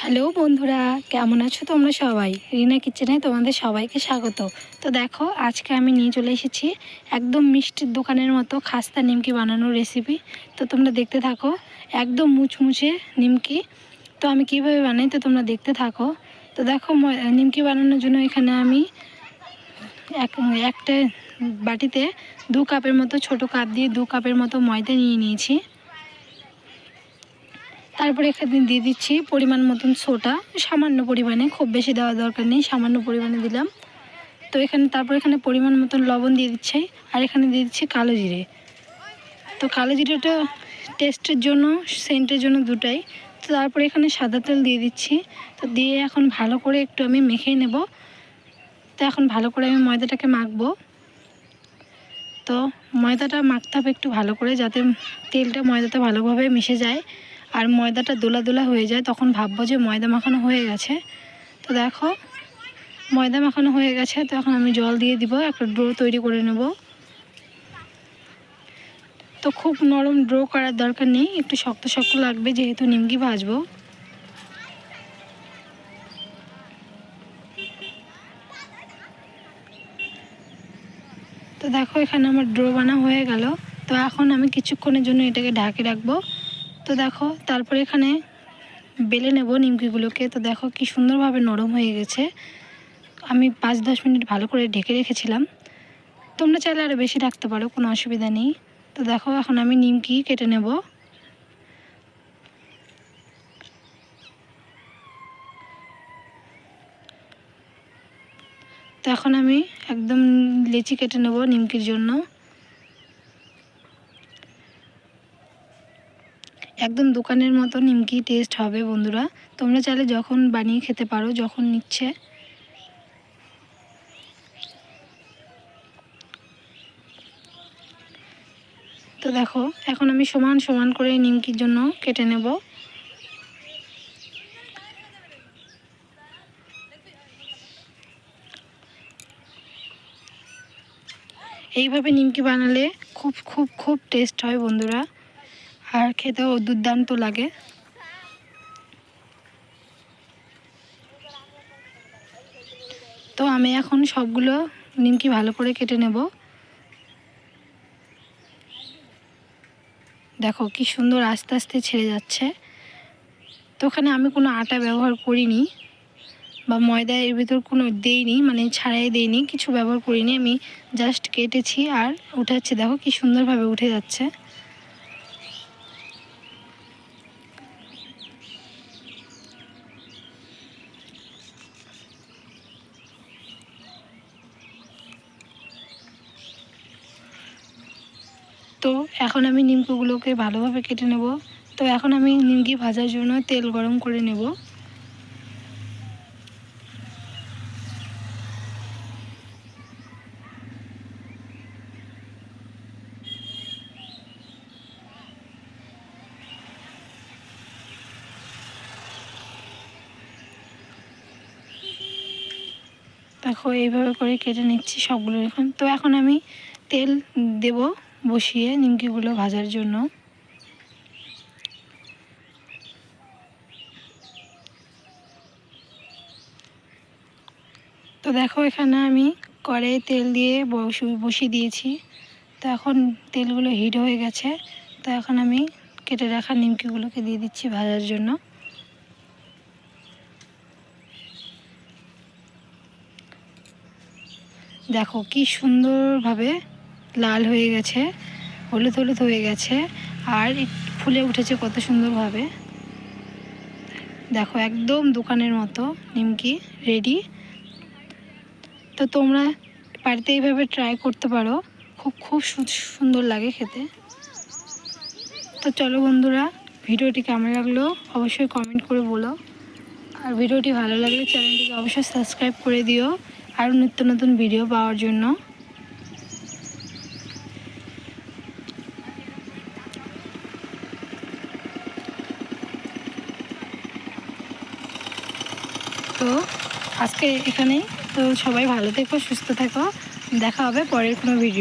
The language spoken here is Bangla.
হ্যালো বন্ধুরা, কেমন আছো তোমরা সবাই? রিনা কিচেনে তোমাদের সবাইকে স্বাগত। তো দেখো, আজকে আমি নিয়ে চলে এসেছি একদম মিষ্টির দোকানের মতো খাস্তা নিমকি বানানোর রেসিপি। তো তোমরা দেখতে থাকো, একদম মুচমুচে নিমকি। তো আমি কিভাবে বানাই তো তোমরা দেখতে থাকো। তো দেখো, নিমকি বানানোর জন্য এখানে আমি একটা বাটিতে 2 কাপের মতো, ছোটো কাপ দিয়ে 2 কাপের মতো ময়দা নিয়ে নিয়েছি। তারপরে এখানে দিয়ে দিচ্ছি পরিমাণ মতন সোডা, সামান্য পরিমাণে, খুব বেশি দেওয়ার দরকার নেই, সামান্য পরিমাণে দিলাম। তো তারপর এখানে পরিমাণ মতন লবণ দিয়ে দিচ্ছি, আর এখানে দিয়ে দিচ্ছি কালো জিরে। তো কালো জিরেটা টেস্টের জন্য, সেন্টের জন্য দুটাই। তো তারপরে এখানে সাদা তেল দিয়ে দিচ্ছি। তো দিয়ে এখন ভালো করে একটু আমি মেখে নেব। তো এখন ভালো করে আমি ময়দাটাকে মাখবো। তো ময়দাটা মাখতে হবে একটু ভালো করে, যাতে তেলটা ময়দাতে ভালোভাবে মিশে যায় আর ময়দাটা দোলা দোলা হয়ে যায়। তখন ভাববো যে ময়দা মাখানো হয়ে গেছে। তো দেখো, ময়দা মাখানো হয়ে গেছে। তো এখন আমি জল দিয়ে দিব, একটা ডো তৈরি করে নেব। তো খুব নরম ডো করার দরকার নেই, একটু শক্ত শক্ত লাগবে যেহেতু নিমকি ভাজবো। তো দেখো, এখানে আমার ডো বানা হয়ে গেল। তো এখন আমি কিছুক্ষণের জন্য এটাকে ঢাকে রাখবো। তো দেখো, তারপরে এখানে বেলে নেব নিমকিগুলোকে। তো দেখো কি সুন্দরভাবে নরম হয়ে গেছে। আমি 5-10 মিনিট ভালো করে ঢেকে রেখেছিলাম। তোমরা চাইলে আরও বেশি রাখতে পারো, কোনো অসুবিধা নেই। তো দেখো, এখন আমি নিমকি কেটে নেব। তো এখন আমি একদম লেচি কেটে নেব নিমকির জন্য। একদম দোকানের মতো নিমকি টেস্ট হবে বন্ধুরা। তোমরা চাইলে যখন বানিয়ে খেতে পারো, যখন নিচ্ছে। তো দেখো, এখন আমি সমান সমান করে নিমকির জন্য কেটে নেব। এইভাবে নিমকি বানালে খুব খুব খুব টেস্ট হয় বন্ধুরা, আর খেতেও দুর্দান্ত লাগে। তো আমি এখন সবগুলো নিমকি ভালো করে কেটে নেব। দেখো কি সুন্দর আস্তে আস্তে ছেড়ে যাচ্ছে। তো ওখানে আমি কোনো আটা ব্যবহার করিনি বা ময়দা এর ভিতর কোনো দেইনি, মানে ছাড়াই দেইনি, কিছু ব্যবহার করিনি। আমি জাস্ট কেটেছি আর উঠাচ্ছি। দেখো কি সুন্দরভাবে উঠে যাচ্ছে। তো এখন আমি নিমকিগুলোকে ভালোভাবে কেটে নেব। তো এখন আমি নিমকি ভাজার জন্য তেল গরম করে নেব। দেখো এইভাবে করে কেটে নিচ্ছি সবগুলো এখন। তো এখন আমি তেল দেব বসিয়ে নিমকিগুলো ভাজার জন্য। তো দেখো, এখানে আমি কড়াইয়ে তেল দিয়ে বসিয়ে দিয়েছি। তো এখন তেলগুলো হিট হয়ে গেছে। তো এখন আমি কেটে রাখা নিমকিগুলোকে দিয়ে দিচ্ছি ভাজার জন্য। দেখো কি সুন্দরভাবে লাল হয়ে গেছে, হলুদ হলুদ হয়ে গেছে, আর ফুলে উঠেছে কত সুন্দরভাবে। দেখো একদম দোকানের মতো নিমকি রেডি। তো তোমরা বাড়িতে এইভাবে ট্রাই করতে পারো, খুব খুব সুন্দর লাগে খেতে। তো চলো বন্ধুরা, ভিডিওটি কেমন লাগলো অবশ্যই কমেন্ট করে বলো। আর ভিডিওটি ভালো লাগলে চ্যানেলটিকে অবশ্যই সাবস্ক্রাইব করে দিও আরও নিত্য নতুন ভিডিও পাওয়ার জন্য। তো আজকে এখানেই। তো সবাই ভালো থেকো, সুস্থ থেকো, দেখা হবে পরের কোনো ভিডিও।